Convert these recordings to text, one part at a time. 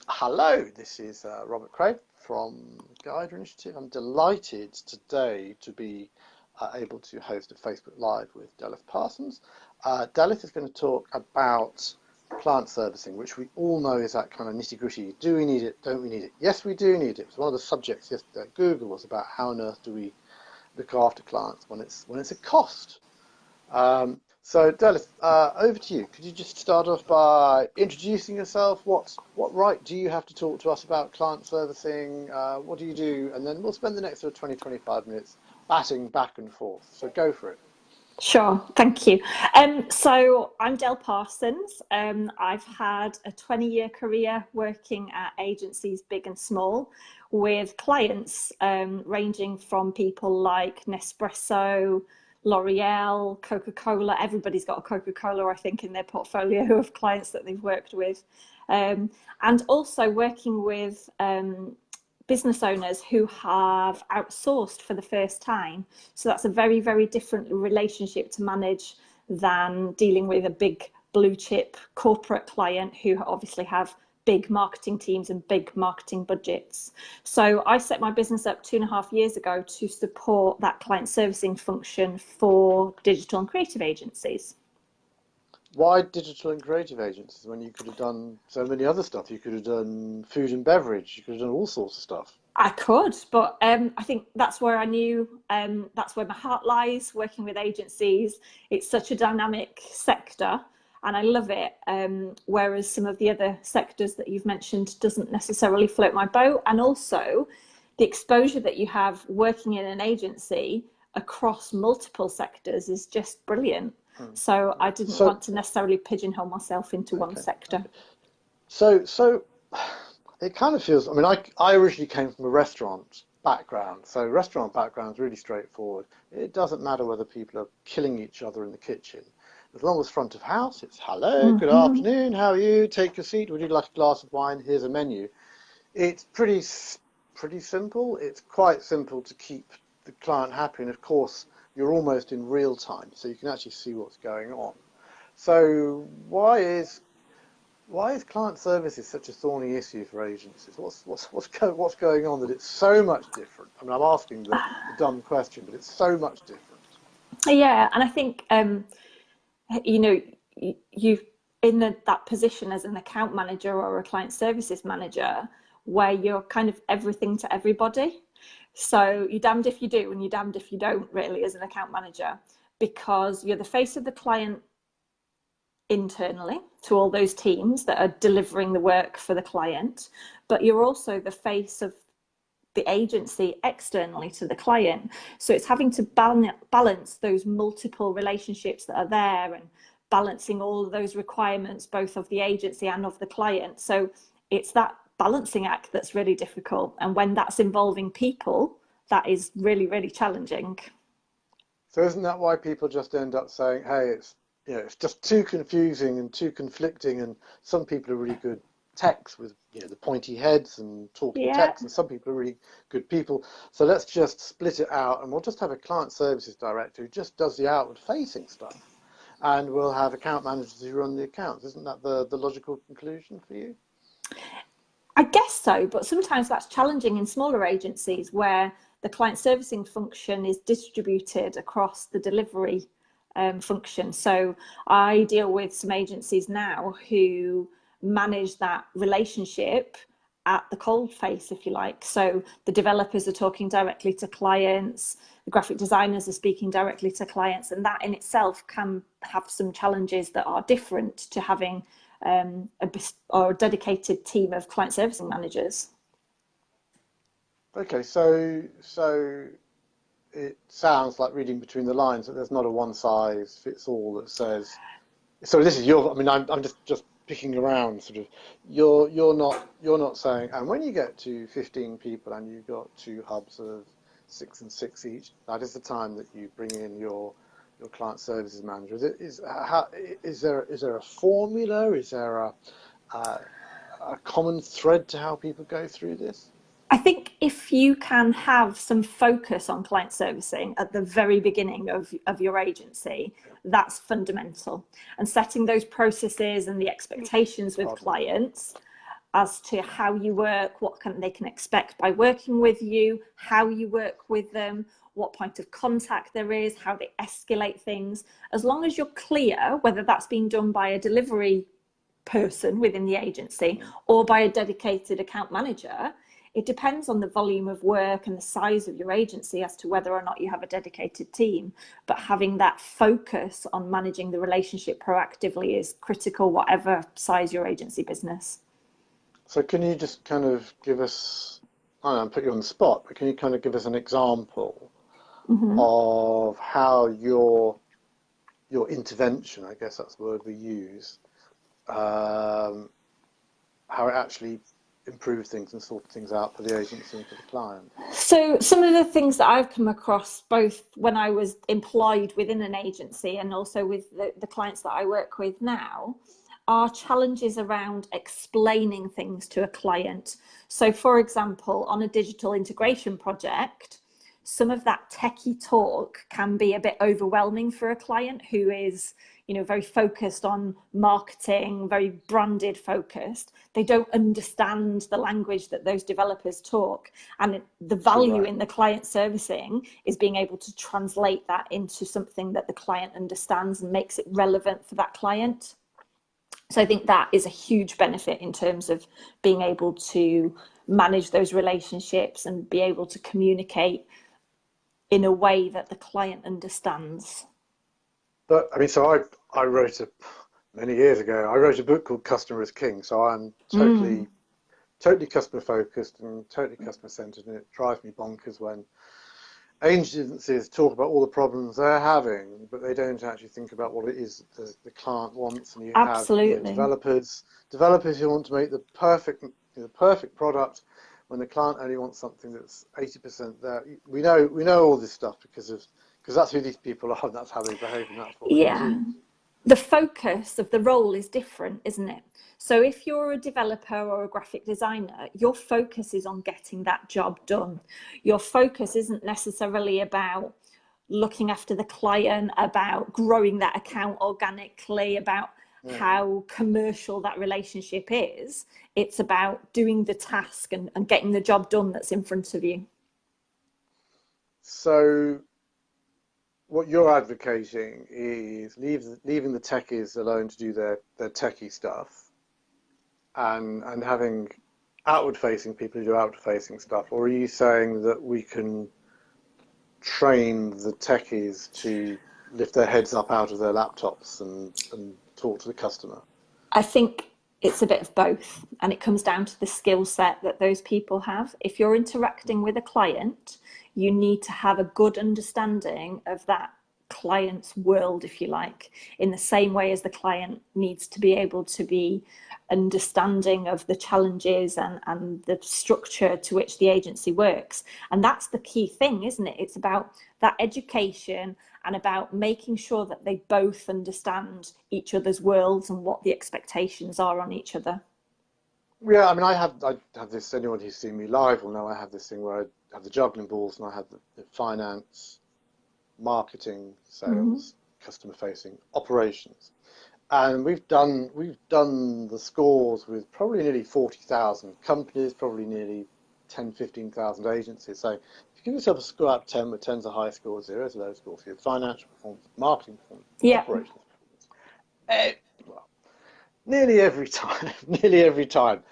Hello, this is Robert Craig from GYDA Initiative. I'm delighted today to be able to host a Facebook Live with Delith Parsons. Delith is going to talk about client servicing, which we all know is that kind of nitty-gritty. Do we need it? Don't we need it? Yes, we do need it. It's one of the subjects yesterday at Google was about how on earth do we look after clients when it's a cost. So, Dallas, over to you. Could you just start off by introducing yourself? What right do you have to talk to us about client servicing? What do you do? And then we'll spend the next sort of 20, 25 minutes batting back and forth. So go for it. Sure, thank you. So I'm Del Parsons. I've had a 20-year career working at agencies big and small with clients ranging from people like Nespresso, L'Oreal, Coca-Cola. Everybody's got a Coca-Cola, I think, in their portfolio of clients that they've worked with. And also working with business owners who have outsourced for the first time. So that's a very, very different relationship to manage than dealing with a big blue chip corporate client who obviously have big marketing teams and big marketing budgets. So I set my business up 2.5 years ago to support that client servicing function for digital and creative agencies. Why digital and creative agencies when you could have done so many other stuff? You could have done food and beverage. You could have done all sorts of stuff. I could, but I think that's where I knew, that's where my heart lies, working with agencies. It's such a dynamic sector and I love it. Whereas some of the other sectors that you've mentioned doesn't necessarily float my boat. And also the exposure that you have working in an agency across multiple sectors is just brilliant. So I didn't want to necessarily pigeonhole myself into one sector. Okay. So it kind of feels, I mean, I originally came from a restaurant background. So restaurant background is really straightforward. It doesn't matter whether people are killing each other in the kitchen. As long as front of house, it's hello, good afternoon, how are you? Take your seat. Would you like a glass of wine? Here's a menu. It's pretty simple. It's quite simple to keep the client happy. And of course, you're almost in real time, so you can actually see what's going on. So why is client services such a thorny issue for agencies? What's going on that it's so much different? I mean, I'm asking the dumb question, but it's so much different. Yeah, and I think you know, you've in that position as an account manager or a client services manager where you're kind of everything to everybody. So you're damned if you do and you're damned if you don't, really, as an account manager, because you're the face of the client internally to all those teams that are delivering the work for the client, but you're also the face of the agency externally to the client. So it's having to balance those multiple relationships that are there and balancing all of those requirements, both of the agency and of the client. So it's that balancing act that's really difficult. And when that's involving people, that is really, really challenging. So isn't that why people just end up saying, hey, it's just too confusing and too conflicting, and some people are really good techs with the pointy heads and talking techs, and some people are really good people. So let's just split it out and we'll just have a client services director who just does the outward facing stuff. And we'll have account managers who run the accounts. Isn't that the logical conclusion for you? I guess so, but sometimes that's challenging in smaller agencies where the client servicing function is distributed across the delivery function. So I deal with some agencies now who manage that relationship at the cold face, if you like. So the developers are talking directly to clients, the graphic designers are speaking directly to clients, and that in itself can have some challenges that are different to having a dedicated team of client servicing managers. Okay, so it sounds like reading between the lines that there's not a one size fits all that says. So this is your. I mean, I'm just picking around. Sort of, you're not saying. And when you get to 15 people and you've got 2 hubs of 6 and 6 each, that is the time that you bring in your client services manager. Is there a formula? Is there a common thread to how people go through this? I think if you can have some focus on client servicing at the very beginning of your agency, that's fundamental. And setting those processes and the expectations with clients as to how you work, they can expect by working with you, how you work with them, what point of contact there is, how they escalate things. As long as you're clear, whether that's being done by a delivery person within the agency or by a dedicated account manager, it depends on the volume of work and the size of your agency as to whether or not you have a dedicated team. But having that focus on managing the relationship proactively is critical, whatever size your agency business. So can you just kind of give us, I don't know, put you on the spot, but can you kind of give us an example of how your intervention, I guess that's the word we use, how it actually improve things and sort things out for the agency and for the client? So some of the things that I've come across, both when I was employed within an agency and also with the clients that I work with now, are challenges around explaining things to a client. So for example, on a digital integration project, some of that techie talk can be a bit overwhelming for a client who is, very focused on marketing, very branded focused. They don't understand the language that those developers talk. And the value in the client servicing is being able to translate that into something that the client understands and makes it relevant for that client. So I think that is a huge benefit in terms of being able to manage those relationships and be able to communicate in a way that the client understands. But I mean, so I wrote many years ago, I wrote a book called Customer is King. So I'm totally customer focused and totally customer centered, and it drives me bonkers when agencies talk about all the problems they're having, but they don't actually think about what it is the client wants. And you have developers who want to make the perfect product when the client only wants something that's 80% there. We know all this stuff because that's who these people are, and that's how they behave, and that's what they do. The focus of the role is different, isn't it? So if you're a developer or a graphic designer, your focus is on getting that job done. Your focus isn't necessarily about looking after the client, about growing that account organically, about how commercial that relationship is. It's about doing the task and getting the job done that's in front of you. So what you're advocating is leaving the techies alone to do their techie stuff, and having outward-facing people who do outward-facing stuff, or are you saying that we can train the techies to lift their heads up out of their laptops and talk to the customer? I think it's a bit of both, and it comes down to the skill set that those people have. If you're interacting with a client, you need to have a good understanding of that client's world, if you like, in the same way as the client needs to be able to be understanding of the challenges and the structure to which the agency works. And that's the key thing, isn't it? It's about that education and about making sure that they both understand each other's worlds and what the expectations are on each other. Yeah, I mean, I have this, anyone who's seen me live will know I have this thing where I have the juggling balls, and I have the finance, marketing, sales, customer facing, operations. And we've done the scores with probably nearly 40,000 companies, probably nearly 10, 15,000 agencies. So if you give yourself a score out of 10, where 10's a high score, 0's a low score for your financial performance, marketing performance, operations performance. Well, nearly every time.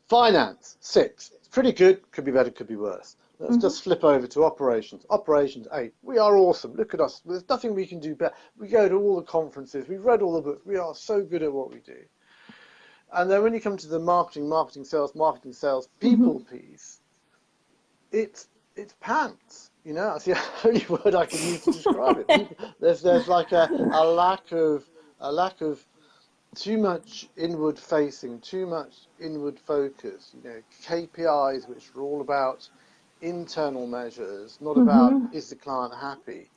Finance, 6. It's pretty good, could be better, could be worse. Let's just flip over to operations. Operations, 8. We are awesome. Look at us. There's nothing we can do better. We go to all the conferences. We've read all the books. We are so good at what we do. And then when you come to the marketing, sales, people piece, it's pants. That's the only word I can use to describe it. There's like a lack of too much inward facing, too much inward focus. KPIs, which are all about internal measures, not about is the client happy.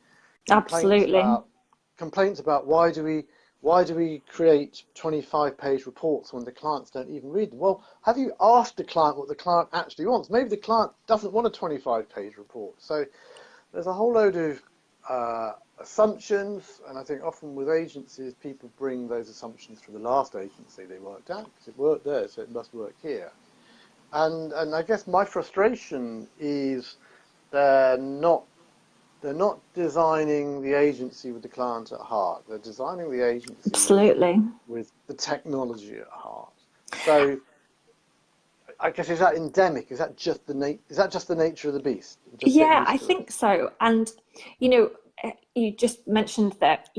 Complaints about why do we create 25-page reports when the clients don't even read them? Well, have you asked the client what the client actually wants? Maybe the client doesn't want a 25-page report. So there's a whole load of assumptions, and I think often with agencies, people bring those assumptions from the last agency they worked at, because it worked there, so it must work here. And I guess my frustration is they're not they're not designing the agency with the client at heart. They're designing the agency Absolutely. with the technology at heart. So I guess, is that endemic? Is that just the nature of the beast? We just get Yeah, used I to it. think so. And, you know, you just mentioned that,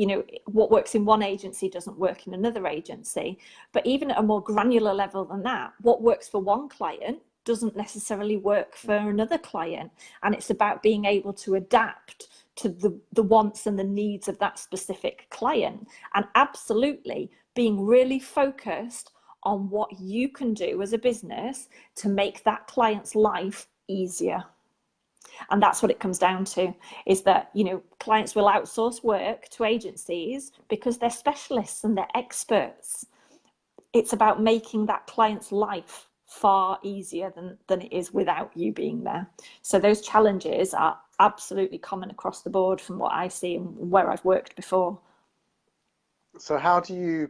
what works in one agency doesn't work in another agency. But even at a more granular level than that, what works for one client doesn't necessarily work for another client. And it's about being able to adapt to the wants and the needs of that specific client. And absolutely being really focused on what you can do as a business to make that client's life easier. And that's what it comes down to, is that clients will outsource work to agencies because they're specialists and they're experts. It's about making that client's life far easier than it is without you being there. So those challenges are absolutely common across the board from what I see and where I've worked before. So how do you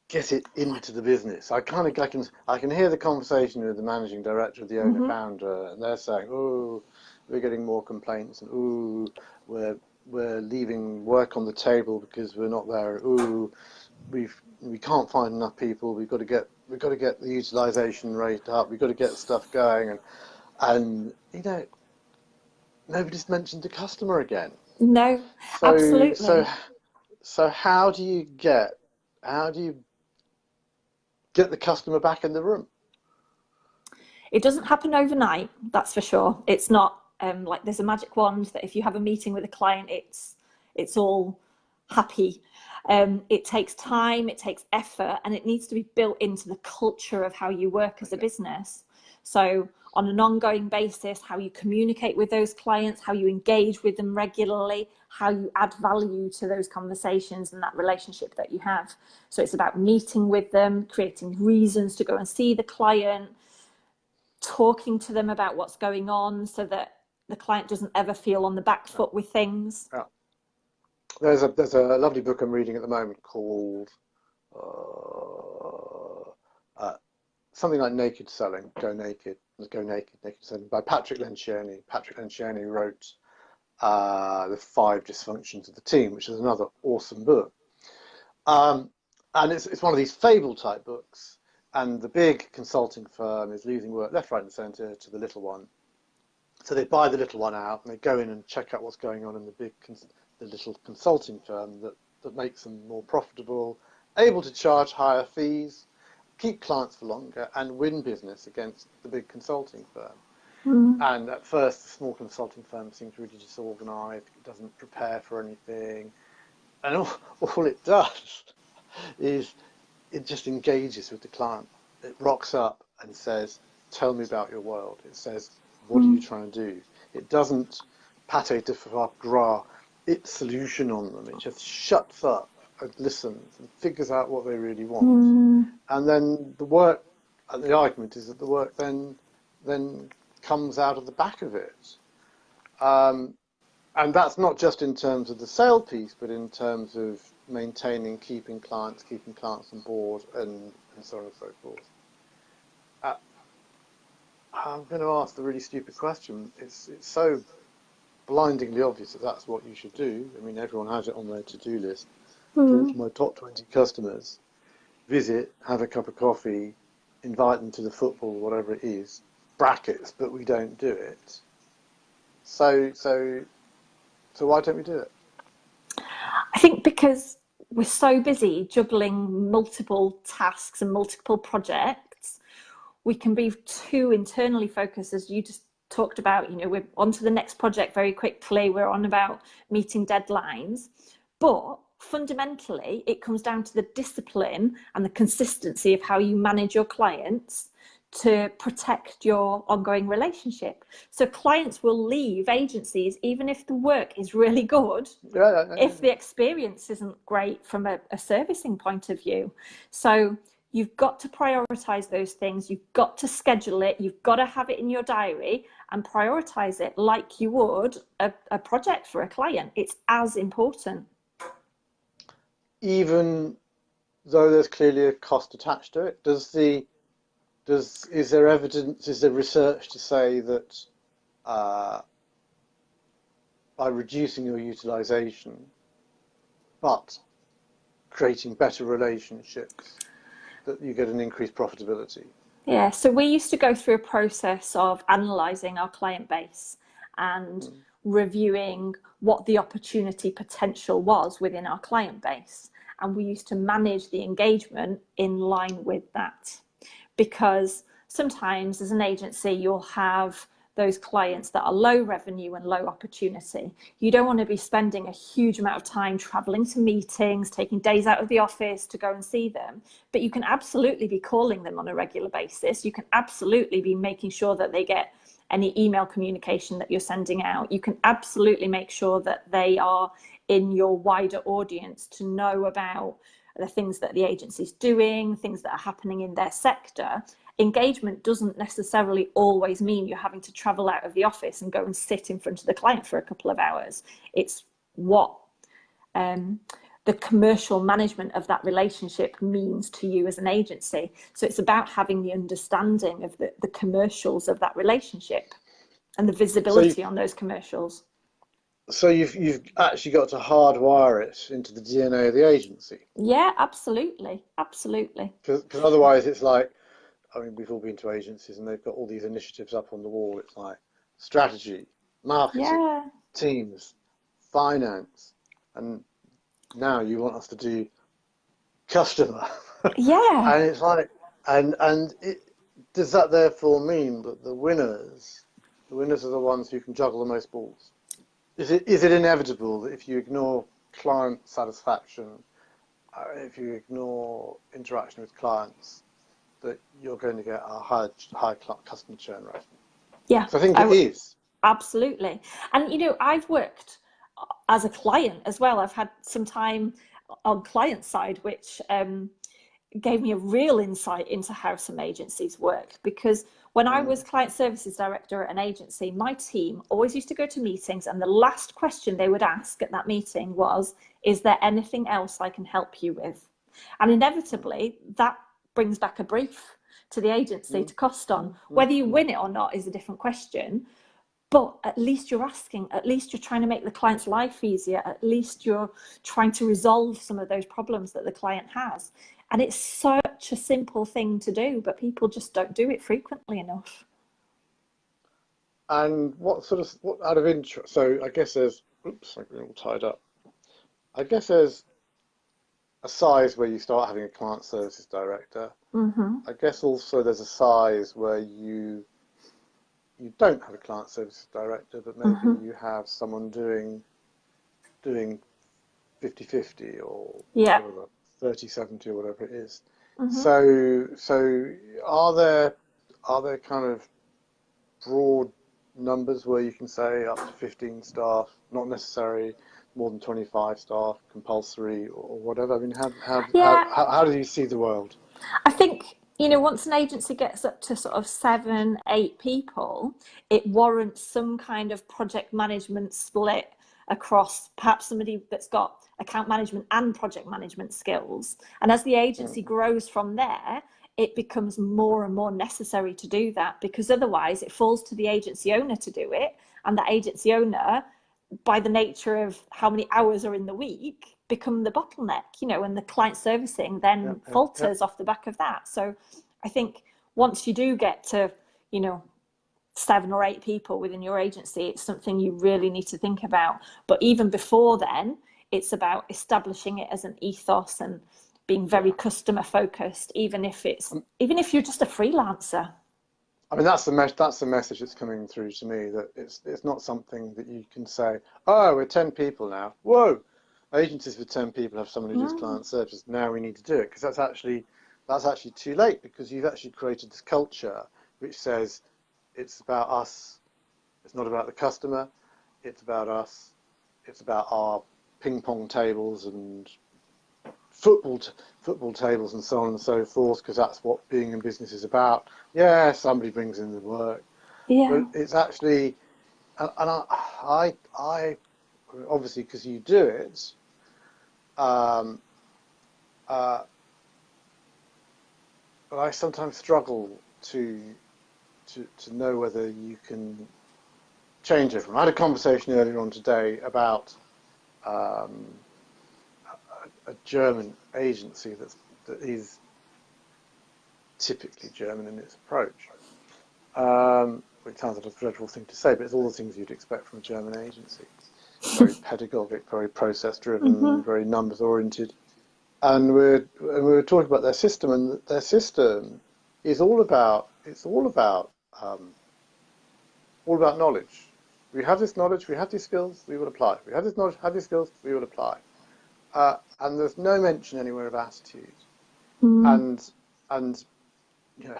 get it into the business? I can hear the conversation with the managing director, the owner Mm-hmm. founder, and they're saying, "Oh, we're getting more complaints, and oh, we're leaving work on the table because we're not there. Oh, we can't find enough people. We've got to get the utilization rate up. We've got to get stuff going." And nobody's mentioned the customer again. No, So so absolutely. so how do you get the customer back in the room? It doesn't happen overnight, that's for sure. It's not like there's a magic wand that if you have a meeting with a client, it's all happy. It takes time, it takes effort, and it needs to be built into the culture of how you work as a Okay. business. So on an ongoing basis, how you communicate with those clients, how you engage with them regularly, how you add value to those conversations and that relationship that you have. So it's about meeting with them, creating reasons to go and see the client, talking to them about what's going on so that the client doesn't ever feel on the back Yeah. foot with things. Yeah. There's a lovely book I'm reading at the moment called uh, uh, something like Naked Selling, Go Naked, Naked Selling by Patrick Lencioni. Patrick Lencioni wrote The Five Dysfunctions of the Team, which is another awesome book. Um, and it's one of these fable type books. And the big consulting firm is losing work left, right, and centre to the little one. So they buy the little one out and they go in and check out what's going on in the little consulting firm that makes them more profitable, able to charge higher fees, keep clients for longer, and win business against the big consulting firm. Mm. And at first, the small consulting firm seems really disorganized, it doesn't prepare for anything, and all it does is it just engages with the client. It rocks up and says, "Tell me about your world." It says, "What are you Mm. trying to do?" It doesn't pate de foie gras its solution on them. It just shuts up and listens and figures out what they really want. Mm. And then the argument is that the work then comes out of the back of it. Um, and that's not just in terms of the sale piece, but in terms of maintaining, keeping clients on board, and so on and so forth. Uh, I'm going to ask the really stupid question. It's so blindingly obvious that that's what you should do. I mean, everyone has it on their to-do list. Talk Mm. to my top 20 customers, visit, have a cup of coffee, invite them to the football, whatever it is, brackets, but we don't do it. So, so, so why don't we do it? I think because we're so busy juggling multiple tasks and multiple projects, we can be too internally focused, as you just talked about. We're on to the next project very quickly, we're on about meeting deadlines. But fundamentally, it comes down to the discipline and the consistency of how you manage your clients to protect your ongoing relationship. So clients will leave agencies even if the work is really good, Yeah, yeah, yeah, if yeah. the experience isn't great from a servicing point of view. So you've got to prioritize those things. You've got to schedule it. You've got to have it in your diary and prioritize it like you would a project for a client. It's as important. Even though there's clearly a cost attached to it, is there evidence, is there research to say that by reducing your utilization, but creating better relationships, that you get an increased profitability? Yeah, so we used to go through a process of analysing our client base and reviewing what the opportunity potential was within our client base. And we used to manage the engagement in line with that. Because sometimes as an agency, you'll have those clients that are low revenue and low opportunity. You don't want to be spending a huge amount of time traveling to meetings, taking days out of the office to go and see them, but you can absolutely be calling them on a regular basis. You can absolutely be making sure that they get any email communication that you're sending out. You can absolutely make sure that they are in your wider audience to know about the things that the agency's doing, things that are happening in their sector. Engagement doesn't necessarily always mean you're having to travel out of the office and go and sit in front of the client for a couple of hours. It's what the commercial management of that relationship means to you as an agency. So it's about having the understanding of the commercials of that relationship and the visibility on those commercials. So you've actually got to hardwire it into the DNA of the agency. Yeah, absolutely, absolutely. Because otherwise it's like, I mean, we've all been to agencies and they've got all these initiatives up on the wall. It's like strategy, marketing, teams, finance, and now you want us to do customer. Yeah. And it's like, does that therefore mean that the winners are the ones who can juggle the most balls? Is it inevitable that if you ignore client satisfaction, if you ignore interaction with clients, that you're going to get a high customer churn rate? Yeah. So I think it is. Absolutely. And, you know, I've worked as a client as well. I've had some time on client side, which gave me a real insight into how some agencies work. Because when I was client services director at an agency, my team always used to go to meetings and the last question they would ask at that meeting was, is there anything else I can help you with? And inevitably that brings back a brief to the agency to cost on. Whether you win it or not is a different question. But at least you're asking, at least you're trying to make the client's life easier, at least you're trying to resolve some of those problems that the client has. And it's such a simple thing to do, but people just don't do it frequently enough. And what out of interest, so I guess there's, oops, I'm all tied up. I guess there's a size where you start having a client services director. I guess also there's a size where you don't have a client services director, but maybe you have someone doing 50/50 or whatever, 30/70 or whatever it is. So are there kind of broad numbers where you can say up to 15 staff, not necessarily more than 25 staff, compulsory or whatever? I mean, how do you see the world? I think, you know, once an agency gets up to sort of 7, 8 people, it warrants some kind of project management split across perhaps somebody that's got account management and project management skills. And as the agency grows from there, it becomes more and more necessary to do that, because otherwise it falls to the agency owner to do it. And the agency owner, by the nature of how many hours are in the week, become the bottleneck, you know, and the client servicing then falters off the back of that. So I think once you do get to, you know, 7 or 8 people within your agency, it's something you really need to think about. But even before then, it's about establishing it as an ethos and being very customer focused, even if you're just a freelancer. I mean, that's the message that's coming through to me, that it's not something that you can say, oh, we're 10 people now. Whoa, agencies with 10 people have someone who does client services. Now we need to do it, because that's actually too late, because you've actually created this culture which says it's about us. It's not about the customer. It's about us. It's about our ping pong tables and football tables and so on and so forth, because that's what being in business is about. Yeah, somebody brings in the work, Yeah. but it's actually, and I obviously, because you do it, um, uh, but I sometimes struggle to to know whether you can change it. I had a conversation earlier on today about um, a German agency that is typically German in its approach, which sounds like a dreadful thing to say, but it's all the things you'd expect from a German agency. Very pedagogic, very Hmm. process-driven, very numbers-oriented. And we were talking about their system, and their system is um, all about knowledge. We have this knowledge, we have these skills, we will apply. We have this knowledge, have these skills, we will apply. And there's no mention anywhere of attitude. Mm. And and you know,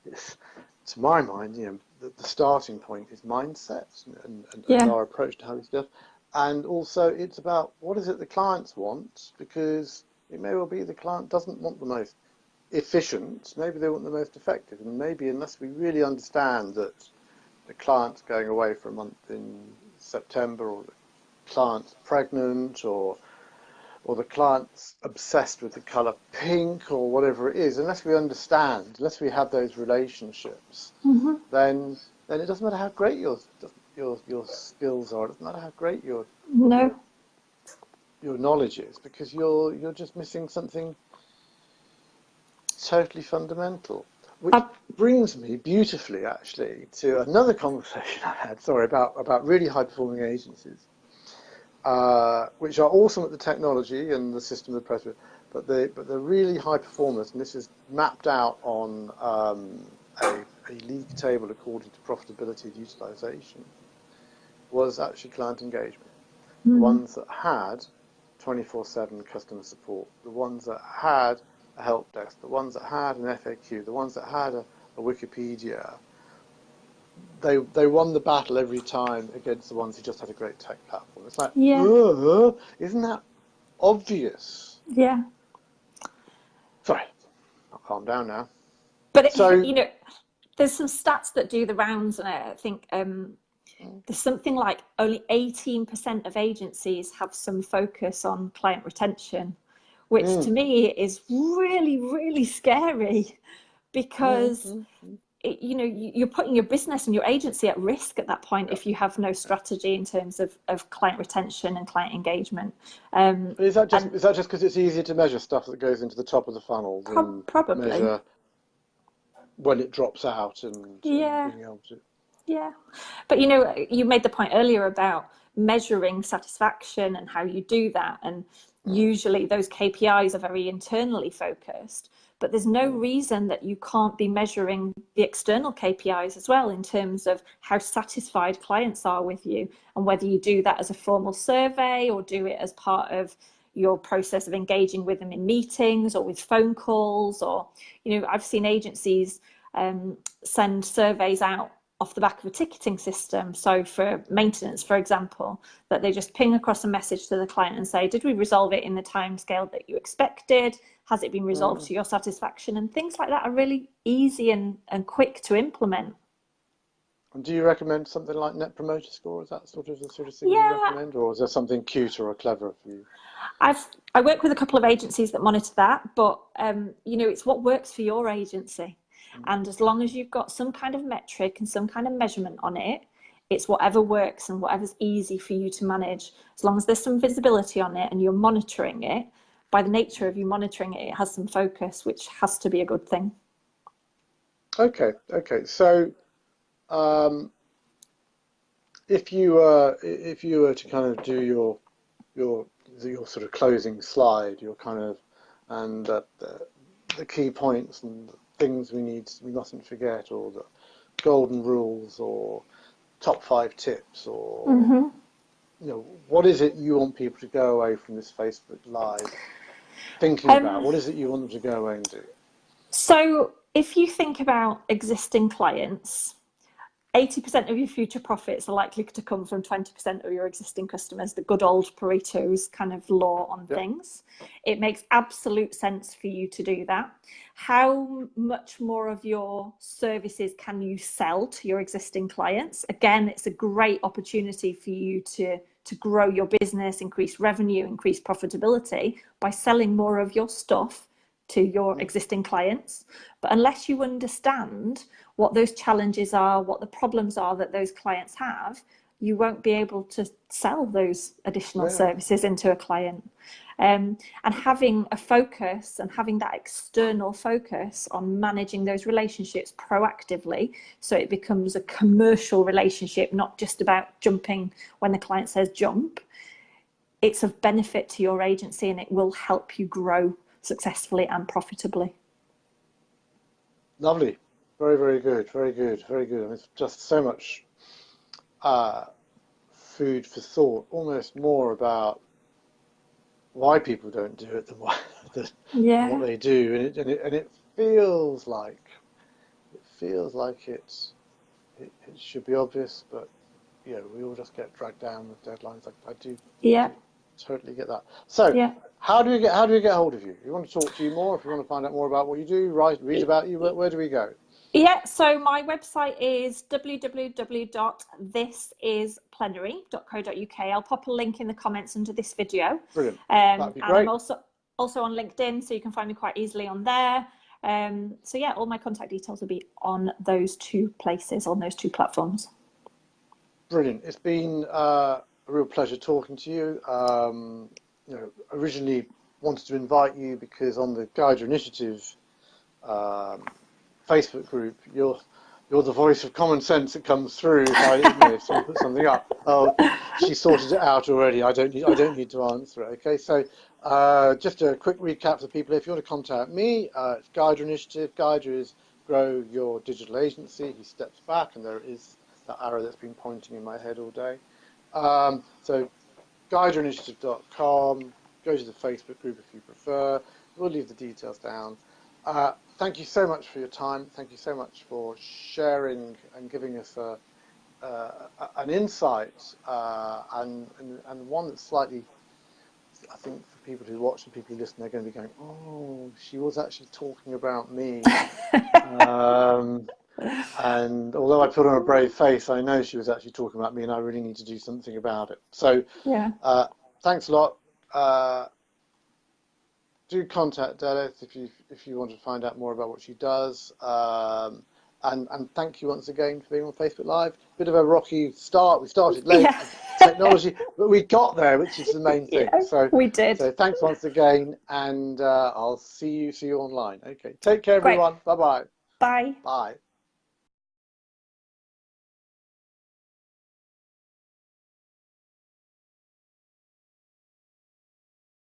it's, to my mind, the starting point is mindset and Yeah. our approach to how we stuff. And also, it's about what is it the clients want, because it may well be the client doesn't want the most efficient, maybe they want the most effective, and maybe unless we really understand that the client's going away for a month in September, or the client's pregnant, or the client's obsessed with the color pink, or whatever it is, unless we understand, unless we have those relationships, Hmm. then it doesn't matter how great your skills are. It doesn't matter how great No. your your knowledge is, because you're just missing something totally fundamental. Which I, brings me beautifully, actually, to another conversation I had. Sorry, about really high performing agencies, which are awesome at the technology and the system of the press, but they're really high performers, and this is mapped out on a league table according to profitability and utilization, was actually client engagement. The mm, ones that had 24/7 customer support, the ones that had a help desk, the ones that had an FAQ, the ones that had a Wikipedia, they won the battle every time against the ones who just had a great tech platform. It's like, yeah. isn't that obvious? Yeah. Sorry, I'll calm down now. But So, there's some stats that do the rounds, and I think there's something like only 18% of agencies have some focus on client retention, which to mm, me is really, really scary, mm, because mm, mm. you're putting your business and your agency at risk at that point Yep, if you have no yep. strategy in terms of client retention and client engagement. Is And that just because it's easier to measure stuff that goes into the top of the funnel than probably, measure when it drops out, and yeah. being able to? Yeah. But you made the point earlier about measuring satisfaction and how you do that. And Mm, usually those KPIs are very internally focused, but there's no mm, reason that you can't be measuring the external KPIs as well, in terms of how satisfied clients are with you, and whether you do that as a formal survey or do it as part of your process of engaging with them in meetings or with phone calls. Or I've seen agencies send surveys out off the back of a ticketing system. So for maintenance, for example, that they just ping across a message to the client and say, did we resolve it in the time scale that you expected? Has it been resolved mm. to your satisfaction? And things like that are really easy and quick to implement. And do you recommend something like Net Promoter Score? Is that sort of the sort of thing you Yeah, recommend, or is there something cuter or clever for you? I work with a couple of agencies that monitor that, but it's what works for your agency. Mm. And as long as you've got some kind of metric and some kind of measurement on it, it's whatever works and whatever's easy for you to manage. As long as there's some visibility on it and you're monitoring it, by the nature of you monitoring it, it has some focus, which has to be a good thing. Okay, okay. So, um, if you were to kind of do your your sort of closing slide, your kind of and the key points and things we mustn't forget, or the golden rules, or top 5 tips, or Mm-hmm. what is it you want people to go away from this Facebook Live thinking about? Um, What is it you want them to go away and do? so if you think about existing clients, 80% of your future profits are likely to come from 20% of your existing customers, the good old Pareto's kind of law on things. It makes absolute sense for you to do that. How much more of your services can you sell to your existing clients? Again, it's a great opportunity for you to grow your business, increase revenue, increase profitability by selling more of your stuff to your existing clients. But unless you understand what those challenges are, what the problems are that those clients have, you won't be able to sell those additional services into a client. And having a focus and having that external focus on managing those relationships proactively, so it becomes a commercial relationship, not just about jumping when the client says jump, it's of benefit to your agency and it will help you grow successfully and profitably. Lovely. Very, very good. Very good. Very good. And it's just so much food for thought, almost more about why people don't do it than what they do. And it feels like it should be obvious, but we all just get dragged down with deadlines. I do totally get that. So how do we get hold of you? If you want to talk to you more, if you want to find out more about what you do, read about you, where do we go? Yeah, so my website is www.thisisplenary.co.uk. I'll pop a link in the comments under this video. Brilliant. That'd be great. And I'm also on LinkedIn, so you can find me quite easily on there. So yeah, all my contact details will be on those two places, on those two platforms. Brilliant. It's been a real pleasure talking to you. Originally wanted to invite you because on the GYDA Initiative Facebook group, you're the voice of common sense that comes through. If someone puts something up, oh, she sorted it out already. I don't need to answer it. Okay, so just a quick recap for people. If you want to contact me, it's GYDA Initiative. GYDA is Grow Your Digital Agency. He steps back, and there is that arrow that's been pointing in my head all day. So GYDAinitiative.com. Go to the Facebook group if you prefer. We'll leave the details down. Thank you so much for your time. Thank you so much for sharing and giving us an insight and one that's slightly, I think, for people who watch and people who listen, they're going to be going, oh, she was actually talking about me. And although I put on a brave face, I know she was actually talking about me, and I really need to do something about it. So thanks a lot. Do contact Delith if you want to find out more about what she does. And thank you once again for being on Facebook Live. Bit of a rocky start. We started late, technology, but we got there, which is the main thing. So we did. So thanks once again, and I'll see you online. Okay, take care, everyone. Bye-bye. Bye. Bye.